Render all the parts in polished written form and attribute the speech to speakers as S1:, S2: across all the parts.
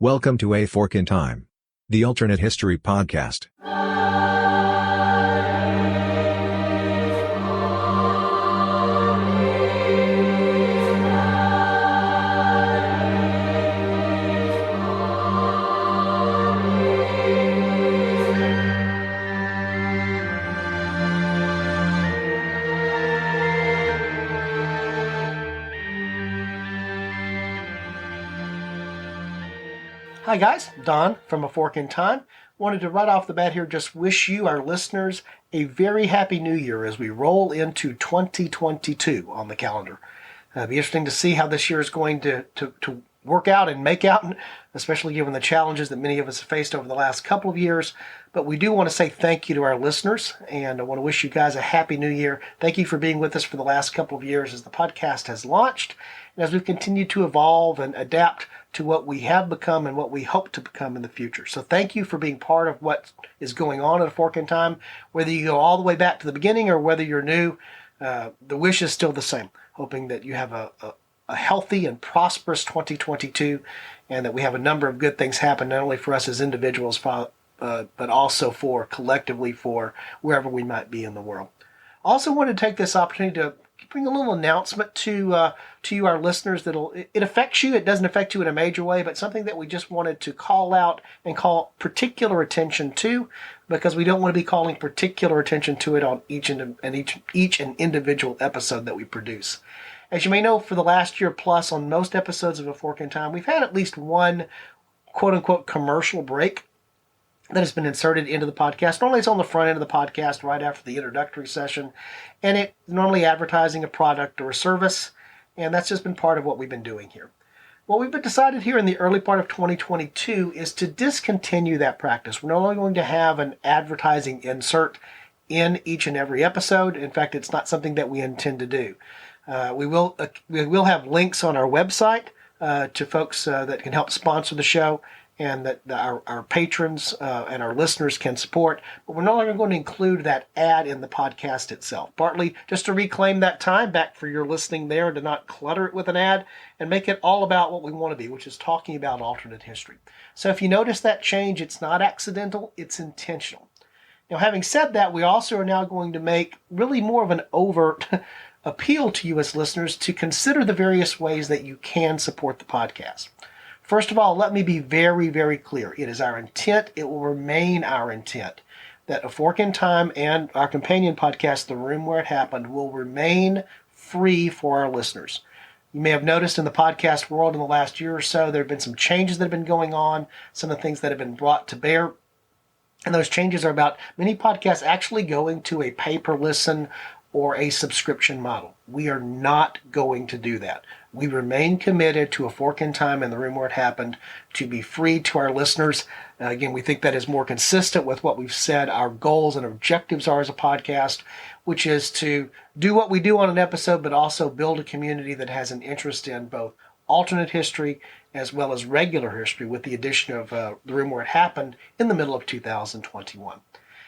S1: Welcome to A Fork in Time, the alternate history podcast.
S2: Hi guys, Don from A Fork in Time. Wanted to right off the bat here just wish you, our listeners, a very happy new year as we roll into 2022 on the calendar. It'll be interesting to see how this year is going to work out and make out, especially given the challenges that many of us have faced over the last couple of years. But we do want to say thank you to our listeners, and I want to wish you guys a happy new year. Thank you for being with us for the last couple of years as the podcast has launched, and as we've continued to evolve and adapt to what we have become and what we hope to become in the future. So thank you for being part of what is going on at A Fork in Time. Whether you go all the way back to the beginning or whether you're new, the wish is still the same, hoping that you have a healthy and prosperous 2022, and that we have a number of good things happen, not only for us as individuals, but also for collectively for wherever we might be in the world. I also want to take this opportunity to bring a little announcement to you, our listeners. It affects you. It doesn't affect you in a major way, but something that we just wanted to call out and call particular attention to, because we don't want to be calling particular attention to it on each and individual episode that we produce. As you may know, for the last year plus, on most episodes of A Fork in Time, we've had at least one quote-unquote commercial break that has been inserted into the podcast. Normally it's on the front end of the podcast right after the introductory session, and it's normally advertising a product or a service, and that's just been part of what we've been doing here. What we've decided here in the early part of 2022 is to discontinue that practice. We're no longer going to have an advertising insert in each and every episode. In fact, it's not something that we intend to do. We will have links on our website to folks that can help sponsor the show, and that our patrons and our listeners can support, but we're no longer going to include that ad in the podcast itself. Partly just to reclaim that time back for your listening there, to not clutter it with an ad, and make it all about what we want to be, which is talking about alternate history. So if you notice that change, it's not accidental, it's intentional. Now, having said that, we also are now going to make really more of an overt appeal to you as listeners to consider the various ways that you can support the podcast. First of all, let me be very, very clear. It is our intent, it will remain our intent, that A Fork in Time and our companion podcast, The Room Where It Happened, will remain free for our listeners. You may have noticed in the podcast world in the last year or so, there have been some changes that have been going on, some of the things that have been brought to bear. And those changes are about many podcasts actually going to a pay-per-listen or a subscription model. We are not going to do that. We remain committed to A Fork in Time and The Room Where It Happened to be free to our listeners. Again, we think that is more consistent with what we've said our goals and objectives are as a podcast, which is to do what we do on an episode, but also build a community that has an interest in both alternate history as well as regular history, with the addition of The Room Where It Happened in the middle of 2021.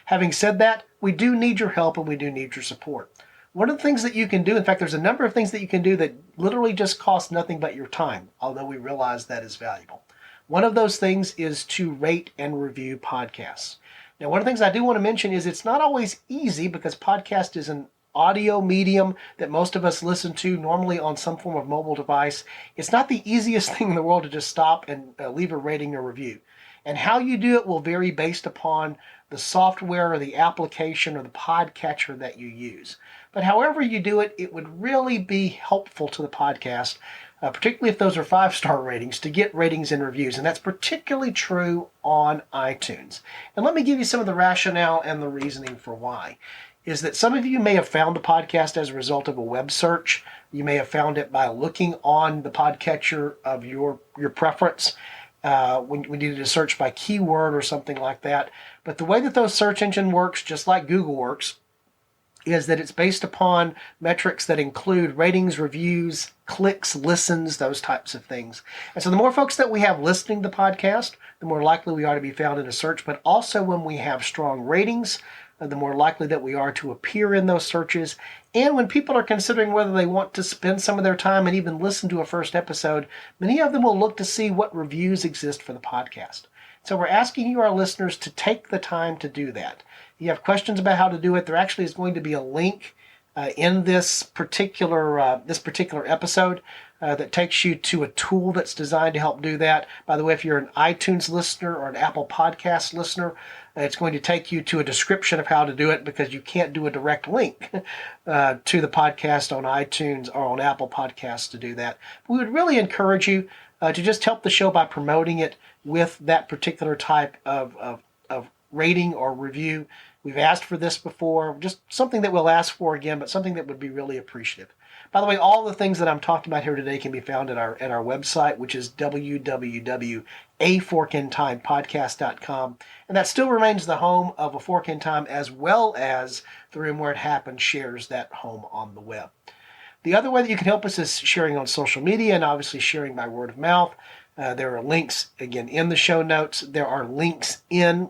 S2: Having said that, we do need your help and we do need your support. One of the things that you can do, in fact, there's a number of things that you can do that literally just cost nothing but your time, although we realize that is valuable. One of those things is to rate and review podcasts. Now, one of the things I do want to mention is it's not always easy, because podcast is an audio medium that most of us listen to normally on some form of mobile device. It's not the easiest thing in the world to just stop and leave a rating or review. And how you do it will vary based upon the software or the application or the podcatcher that you use. But however you do it, it would really be helpful to the podcast, particularly if those are 5-star ratings, to get ratings and reviews. And that's particularly true on iTunes. And let me give you some of the rationale and the reasoning for why. Is that some of you may have found the podcast as a result of a web search. You may have found it by looking on the podcatcher of your preference. When we needed to search by keyword or something like that. But the way that those search engine works, just like Google works, is that it's based upon metrics that include ratings, reviews, clicks, listens, those types of things. And so the more folks that we have listening to the podcast, the more likely we are to be found in a search. But also when we have strong ratings, the more likely that we are to appear in those searches. And when people are considering whether they want to spend some of their time and even listen to a first episode, many of them will look to see what reviews exist for the podcast. So we're asking you, our listeners, to take the time to do that. If you have questions about how to do it, there actually is going to be a link in this particular episode that takes you to a tool that's designed to help do that. By the way, if you're an iTunes listener or an Apple Podcast listener, it's going to take you to a description of how to do it, because you can't do a direct link to the podcast on iTunes or on Apple Podcasts to do that. We would really encourage you to just help the show by promoting it with that particular type of rating or review. We've asked for this before, just something that we'll ask for again, but something that would be really appreciative. By the way, all the things that I'm talking about here today can be found at our website, which is www.aforkintimepodcast.com. And that still remains the home of A Fork in Time, as well as The Room Where It Happened shares that home on the web. The other way that you can help us is sharing on social media, and obviously sharing by word of mouth. There are links, again, in the show notes. There are links in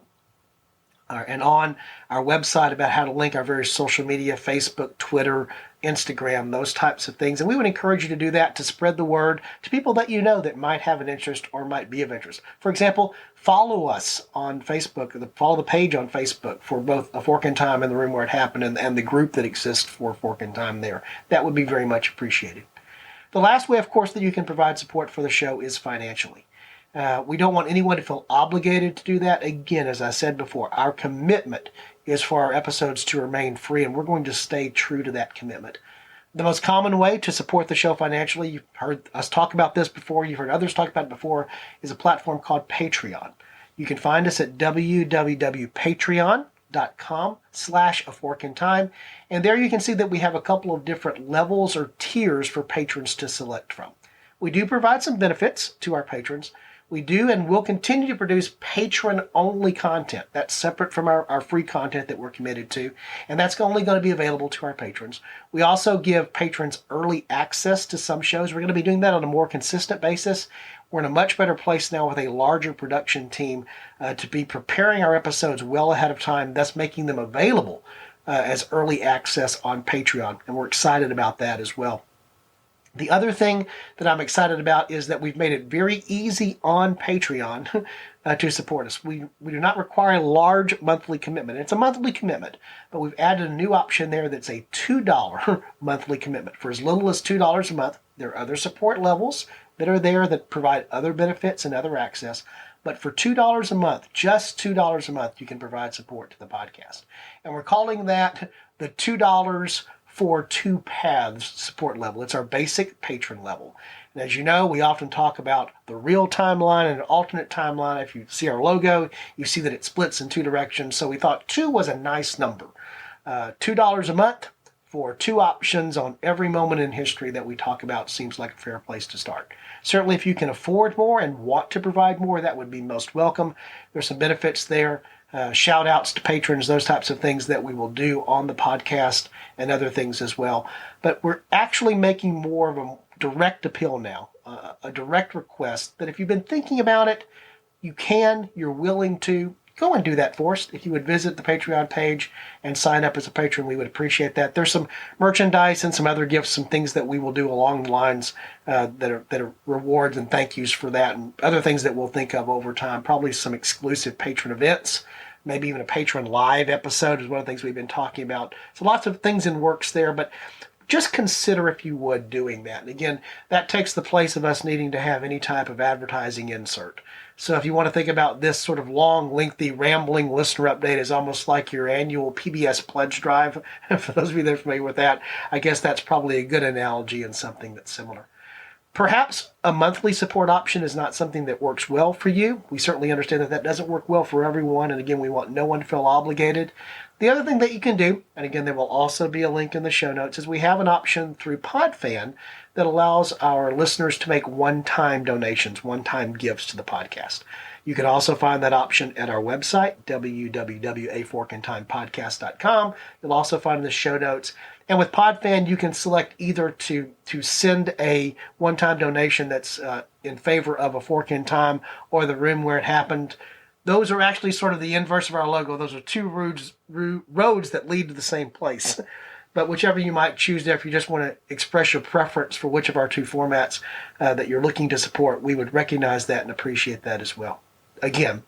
S2: and on our website about how to link our various social media, Facebook, Twitter, Instagram, those types of things. And we would encourage you to do that to spread the word to people that you know that might have an interest or might be of interest. For example, follow us on Facebook, follow the page on Facebook for both A Fork in Time and The Room Where It Happened, and the group that exists for Fork in Time there. That would be very much appreciated. The last way, of course, that you can provide support for the show is financially. We don't want anyone to feel obligated to do that. Again, as I said before, our commitment is for our episodes to remain free, and we're going to stay true to that commitment. The most common way to support the show financially, you've heard us talk about this before, you've heard others talk about it before, is a platform called Patreon. You can find us at www.patreon.com/aforkintime, and there you can see that we have a couple of different levels or tiers for patrons to select from. We do provide some benefits to our patrons. We do and will continue to produce patron-only content. That's separate from our free content that we're committed to, and that's only going to be available to our patrons. We also give patrons early access to some shows. We're going to be doing that on a more consistent basis. We're in a much better place now with a larger production team to be preparing our episodes well ahead of time, thus making them available as early access on Patreon, and we're excited about that as well. The other thing that I'm excited about is that we've made it very easy on Patreon to support us. We do not require a large monthly commitment. It's a monthly commitment, but we've added a new option there that's a $2 monthly commitment. For as little as $2 a month, there are other support levels that are there that provide other benefits and other access. But for $2 a month, just $2 a month, you can provide support to the podcast. And we're calling that the $2 for Two Paths support level. It's our basic patron level. And as you know, we often talk about the real timeline and an alternate timeline. If you see our logo, you see that it splits in two directions. So we thought 2 was a nice number. $2 a month for 2 options on every moment in history that we talk about seems like a fair place to start. Certainly, if you can afford more and want to provide more, that would be most welcome. There's some benefits there. Shout outs to patrons, those types of things that we will do on the podcast and other things as well. But we're actually making more of a direct appeal now, a direct request that if you've been thinking about it, you're willing to, go and do that for us. If you would visit the Patreon page and sign up as a patron, we would appreciate that. There's some merchandise and some other gifts, some things that we will do along the lines that are rewards and thank yous for that, and other things that we'll think of over time. Probably some exclusive patron events, maybe even a patron live episode is one of the things we've been talking about. So lots of things in works there, but just consider, if you would, doing that. And again, that takes the place of us needing to have any type of advertising insert. So if you want to think about this sort of long, lengthy, rambling listener update as almost like your annual PBS pledge drive, for those of you that are familiar with that, I guess that's probably a good analogy and something that's similar. Perhaps a monthly support option is not something that works well for you. We certainly understand that that doesn't work well for everyone, and again, we want no one to feel obligated. The other thing that you can do, and again, there will also be a link in the show notes, is we have an option through Podfan that allows our listeners to make one-time donations, one-time gifts to the podcast. You can also find that option at our website, www.aforkintimepodcast.com. You'll also find in the show notes. And with Podfan, you can select either to send a one-time donation that's in favor of A Fork in Time or The Room Where It Happened. those are actually sort of the inverse of our logo. Those are two roads that lead to the same place. But whichever you might choose there, if you just want to express your preference for which of our two formats that you're looking to support, we would recognize that and appreciate that as well. Again,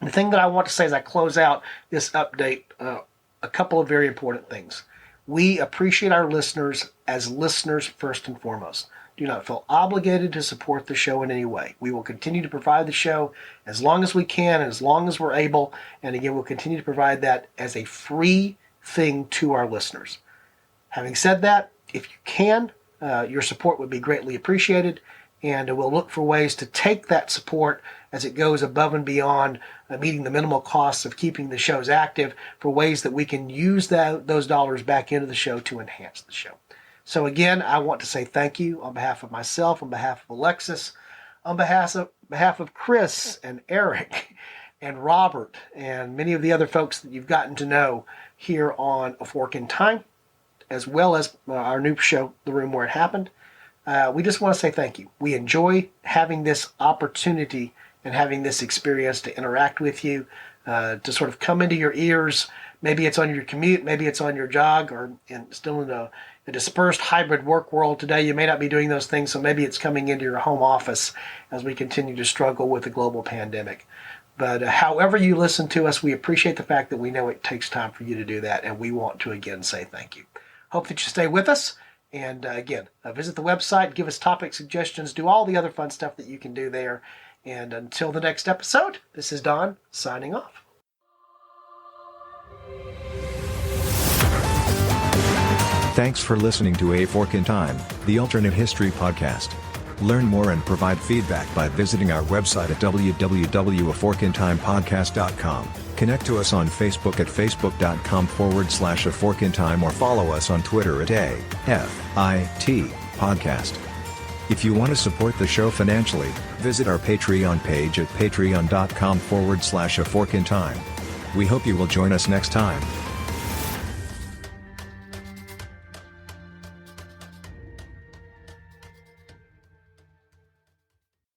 S2: the thing that I want to say as I close out this update, a couple of very important things. We appreciate our listeners as listeners first and foremost. Do not feel obligated to support the show in any way. We will continue to provide the show as long as we can and as long as we're able. And again, we'll continue to provide that as a free thing to our listeners. Having said that, if you can, your support would be greatly appreciated. And we'll look for ways to take that support as it goes above and beyond meeting the minimal costs of keeping the shows active, for ways that we can use those dollars back into the show to enhance the show. So again, I want to say thank you on behalf of myself, on behalf of Alexis, on behalf of Chris and Eric and Robert and many of the other folks that you've gotten to know here on A Fork in Time, as well as our new show, The Room Where It Happened. We just want to say thank you. We enjoy having this opportunity and having this experience to interact with you, to sort of come into your ears. Maybe it's on your commute, maybe it's on your jog, or still in a dispersed hybrid work world today. You may not be doing those things, so maybe it's coming into your home office as we continue to struggle with the global pandemic. But however you listen to us, we appreciate the fact that we know it takes time for you to do that, and we want to again say thank you. Hope that you stay with us. And again, visit the website, give us topic suggestions, do all the other fun stuff that you can do there. And until the next episode, this is Don signing off.
S1: Thanks for listening to A Fork in Time, the alternate history podcast. Learn more and provide feedback by visiting our website at www.aforkintimepodcast.com. Connect to us on Facebook at facebook.com/aforkintime or follow us on Twitter at AFIT Podcast. If you want to support the show financially, visit our Patreon page at patreon.com/aforkintime. We hope you will join us next time.